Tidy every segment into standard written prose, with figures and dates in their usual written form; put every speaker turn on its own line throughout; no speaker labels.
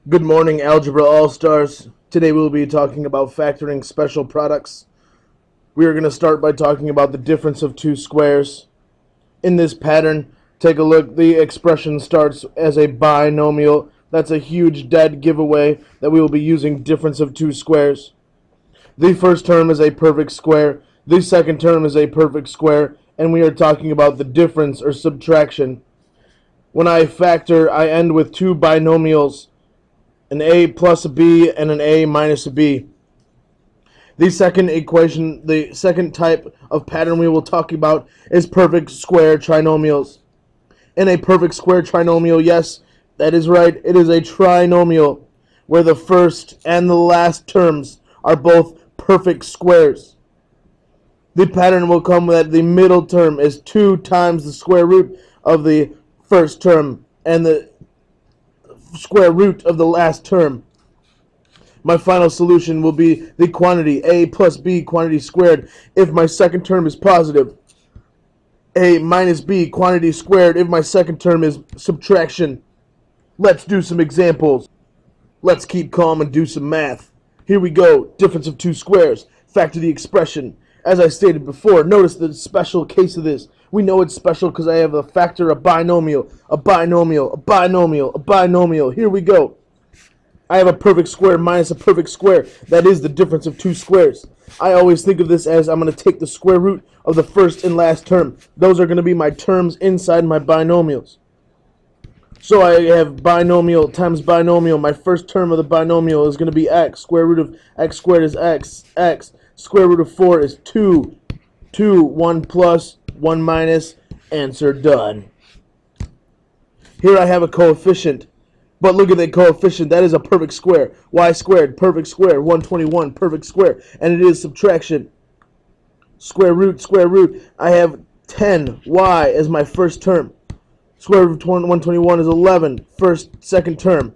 Good morning, Algebra All-Stars. Today we'll be talking about factoring special products. We are going to start by talking about the difference of two squares. In this pattern, take a look. The expression starts as a binomial. That's a huge dead giveaway that we will be using difference of two squares. The first term is a perfect square. The second term is a perfect square. And we are talking about the difference or subtraction. When I factor, I end with two binomials, an a plus a b and an a minus a b. The second equation, the second type of pattern we will talk about is perfect square trinomials. In a perfect square trinomial, yes, that is right, it is a trinomial where the first and the last terms are both perfect squares. The pattern will come that the middle term is 2 times the square root of the first term and the square root of the last term. My final solution will be the quantity a plus b quantity squared if my second term is positive. A minus b quantity squared if my second term is subtraction. Let's do some examples. Let's keep calm and do some math. Here we go. Difference of two squares. Factor the expression. As I stated before, notice the special case of this. We know it's special because I have a factor, a binomial, a binomial, a binomial, a binomial. Here we go. I have a perfect square minus a perfect square. That is the difference of two squares. I always think of this as I'm going to take the square root of the first and last term. Those are going to be my terms inside my binomials. So I have binomial times binomial. My first term of the binomial is going to be x. Square root of x squared is x. X. Square root of 4 is 2. 2. 1 plus, 1 minus. Answer done. Here I have a coefficient. But look at that coefficient. That is a perfect square. Y squared, perfect square. 121, perfect square. And it is subtraction. Square root, square root. I have 10y as my first term. Square root of 121 is 11. Second term.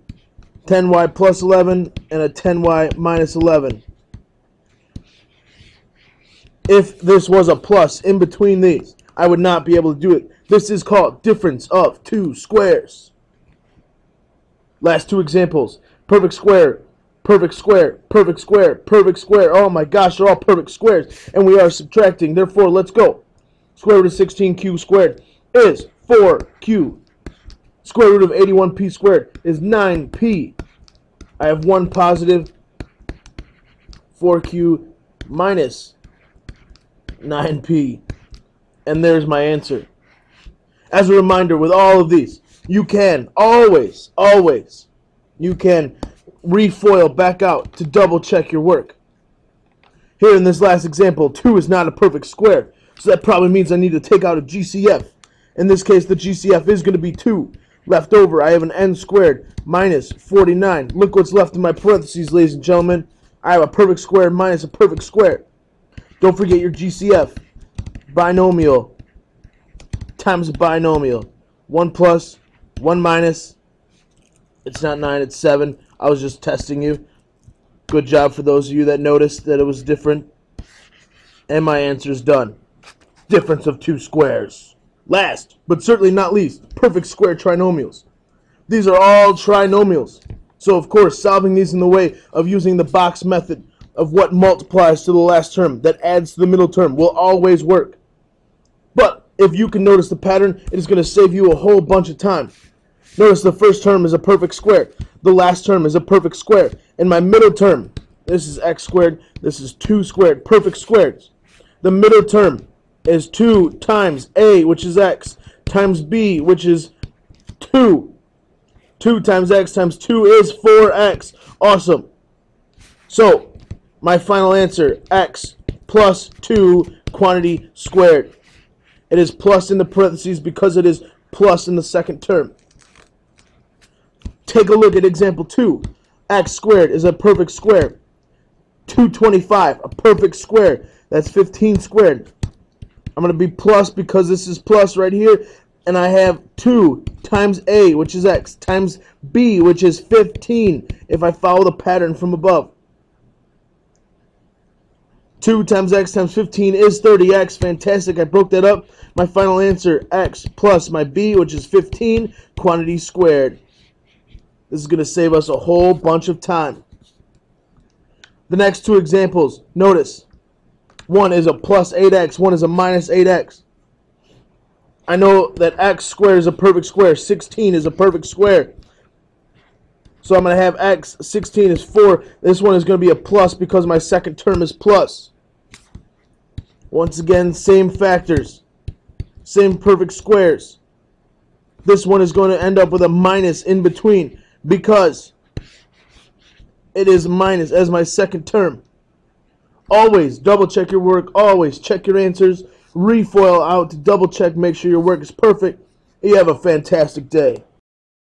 10y plus 11 and a 10y minus 11. If this was a plus in between these, I would not be able to do it. This is called difference of two squares. Last two examples. Perfect square, perfect square, perfect square, perfect square. Oh my gosh, they're all perfect squares. And we are subtracting. Therefore, let's go. Square root of 16q squared is 4q. Square root of 81p squared is 9p. I have one positive, 4q minus 9p. And there's my answer. As a reminder, with all of these, you can always you can refoil back out to double check your work. Here in this last example, 2 is not a perfect square, so that probably means I need to take out a GCF. In this case, the GCF is going to be 2. Left over, I have an n squared minus 49. Look what's left in my parentheses, ladies and gentlemen. I have a perfect square minus a perfect square. Don't forget your GCF. Binomial times a binomial. 1 plus, 1 minus. It's not 9, it's 7. I was just testing you. Good job for those of you that noticed that it was different. And my answer is done. Difference of two squares. Last, but certainly not least, perfect square trinomials. These are all trinomials. So, of course, solving these in the way of using the box method of what multiplies to the last term that adds to the middle term will always work. But if you can notice the pattern, it is going to save you a whole bunch of time. Notice the first term is a perfect square. The last term is a perfect square. And my middle term, this is x squared, this is 2 squared, perfect squares. The middle term is 2 times a, which is x, times b, which is 2. 2 times x times 2 is 4x. Awesome. So, my final answer, x plus 2 quantity squared. It is plus in the parentheses because it is plus in the second term. Take a look at example 2. X squared is a perfect square. 225, a perfect square. That's 15 squared. I'm going to be plus because this is plus right here. And I have 2 times a, which is x, times b, which is 15, if I follow the pattern from above. 2 times x times 15 is 30x. Fantastic. I broke that up. My final answer, x plus my b, which is 15, quantity squared. This is going to save us a whole bunch of time. The next two examples, notice, one is a plus 8x, one is a minus 8x. I know that x squared is a perfect square. 16 is a perfect square. So I'm going to have x, 16 is 4. This one is going to be a plus because my second term is plus. Once again, same factors, same perfect squares. This one is going to end up with a minus in between because it is minus as my second term. Always double check your work. Always check your answers. Refoil out to double check, make sure your work is perfect. You have a fantastic day.